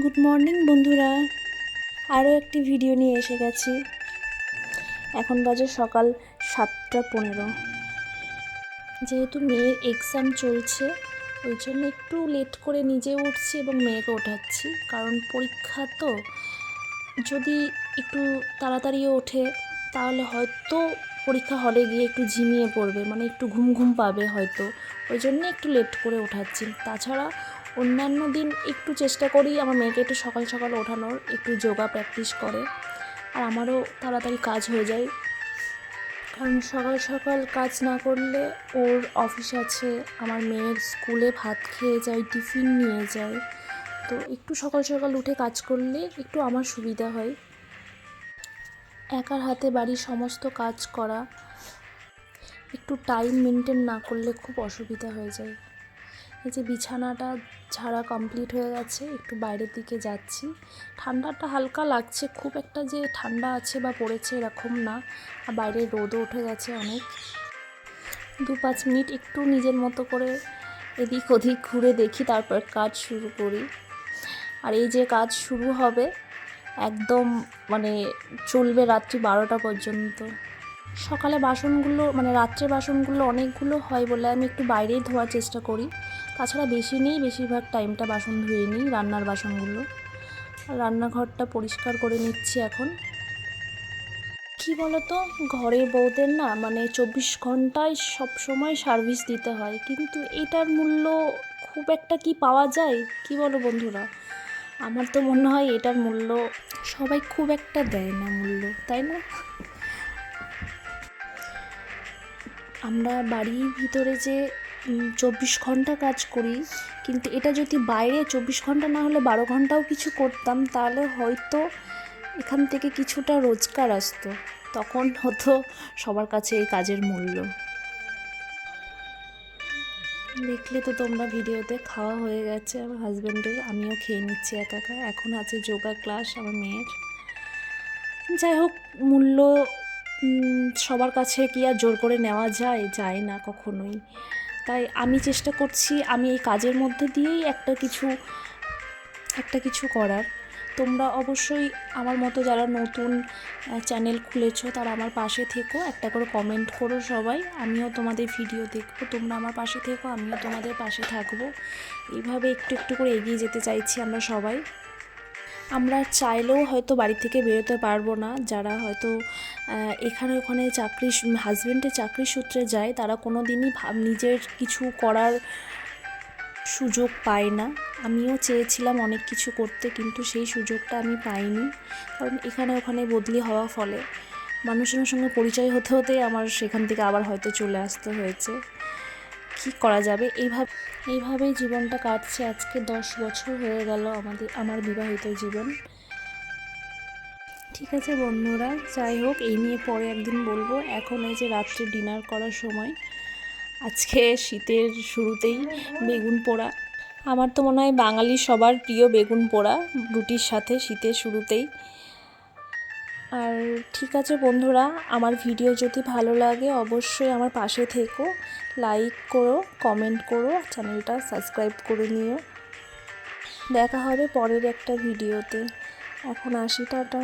Good morning বন্ধুরা, আরও একটি ভিডিও নিয়ে এসে গেছি। এখন বাজে সকাল 7:15। যেহেতু মেয়ের এক্সাম চলছে ওই জন্য একটু লেট করে নিজে উঠছি এবং মেয়েকে ওঠাচ্ছি, কারণ পরীক্ষা তো। যদি একটু তাড়াতাড়িও ওঠে তাহলে হয়তো পরীক্ষা হলে গিয়ে একটু ঝিমিয়ে পড়বে, মানে একটু ঘুম ঘুম পাবে হয়তো। ওই জন্য একটু লেট করে ওঠাচ্ছি। তাছাড়া অন্যান্য দিন একটু চেষ্টা করি আমার মেয়েকে একটু সকাল সকাল ওঠানোর, একটু যোগা প্র্যাকটিস করে, আর আমারও তাড়াতাড়ি কাজ হয়ে যায়। কারণ সকাল সকাল কাজ না করলে ওর অফিস আছে, আমার মেয়ের স্কুলে ভাত খেয়ে যায়, টিফিন নিয়ে যায়, তো একটু সকাল সকাল উঠে কাজ করলে একটু আমার সুবিধা হয়। একার হাতে বাড়ির সমস্ত কাজ করা, একটু টাইম মেনটেন না করলে খুব অসুবিধা হয়ে যায়। এই যে বিছানাটা ঝাড়া কমপ্লিট হয়ে গেছে, একটু বাইরের দিকে যাচ্ছি। ঠান্ডাটা হালকা লাগছে, খুব একটা যে ঠান্ডা আছে বা পড়েছে এরকম না, আর বাইরে রোদও উঠে গেছে অনেক। 2-5 মিনিট একটু নিজের মতো করে এদিক ওদিক ঘুরে দেখি, তারপর কাজ শুরু করি। আর এই যে কাজ শুরু হবে একদম মানে চলবে রাত্রি 12টা পর্যন্ত। সকালে বাসনগুলো মানে রাত্রে বাসনগুলো অনেকগুলো হয় বলে আমি একটু বাইরেই ধোয়ার চেষ্টা করি। তাছাড়া বেশি নেই, বেশিরভাগ টাইমটা বাসন ধুয়ে নিই, রান্নার বাসনগুলো। আর রান্নাঘরটা পরিষ্কার করে নিচ্ছি এখন। কি বলতো, ঘরের বউদের না মানে 24 ঘন্টায় সবসময় সার্ভিস দিতে হয়, কিন্তু এটার মূল্য খুব একটা কি পাওয়া যায়? কি বলো বন্ধুরা? আমার তো মনে হয় এটার মূল্য সবাই খুব একটা দেয় না মূল্য, তাই না? আমরা বাড়ির ভিতরে যে 24 ঘন্টা কাজ করি, কিন্তু এটা যদি বাইরে 24 ঘন্টা না হলে 12 ঘন্টাও কিছু করতাম, তাহলে হয়তো এখান থেকে কিছুটা রোজগার আসতো, তখন হতো সবার কাছে এই কাজের মূল্য। দেখলে তো তোমরা ভিডিওতে, খাওয়া হয়ে গেছে আমার হাজব্যান্ডের, আমিও খেয়ে নিচ্ছি একা একা। এখন আছে যোগা ক্লাস আমার মেয়ের। যাই হোক, মূল্য সবার কাছে কি আর জোর করে নেওয়া যায় না কখনোই। তাই আমি চেষ্টা করছি আমি এই কাজের মধ্যে দিয়েই একটা কিছু করার। তোমরা অবশ্যই আমার মতো যারা নতুন চ্যানেল খুলেছো তারা আমার পাশে থেকো, একটা করে কমেন্ট করো সবাই। আমিও তোমাদের ভিডিও দেখবো, তোমরা আমার পাশে থেকো, আমিও তোমাদের পাশে থাকবো। এইভাবে একটু একটু করে এগিয়ে যেতে চাইছি আমরা সবাই। আমরা চাইলেও হয়তো বাড়ি থেকে বেরোতে পারবো না, যারা হয়তো এখানে ওখানে হাজব্যান্ডের চাকরির সূত্রে যায়, তারা কোনো দিনই নিজের কিছু করার সুযোগ পায় না। আমিও চেয়েছিলাম অনেক কিছু করতে, কিন্তু সেই সুযোগটা আমি পাইনি, কারণ এখানে ওখানে বদলি হওয়ার ফলে মানুষজনের সঙ্গে পরিচয় হতে হতেই আমার সেখান থেকে আবার হয়তো চলে আসতে হয়েছে। কি করা যাবে, এইভাবেই জীবনটা কাটছে। আজকে 10 বছর হয়ে গেল আমার বিবাহিত জীবন। ঠিক আছে বন্ধুরা, যাই হোক, এই নিয়ে পরে একদিন বলবো। এখন এই যে রাত্রে ডিনার করার সময়, আজকে শীতের শুরুতেই বেগুন পোড়া। আমার তো মনে হয় বাঙালি সবার প্রিয় বেগুন পোড়া রুটির সাথে শীতের শুরুতেই। আর ঠিক আছে বন্ধুরা, আমার ভিডিও যদি ভালো লাগে অবশ্যই আমার পাশে থেকো, লাইক করো, কমেন্ট করো, চ্যানেলটা সাবস্ক্রাইব করে নিও। দেখা হবে পরের একটা ভিডিওতে। এখন আসি, টাটা।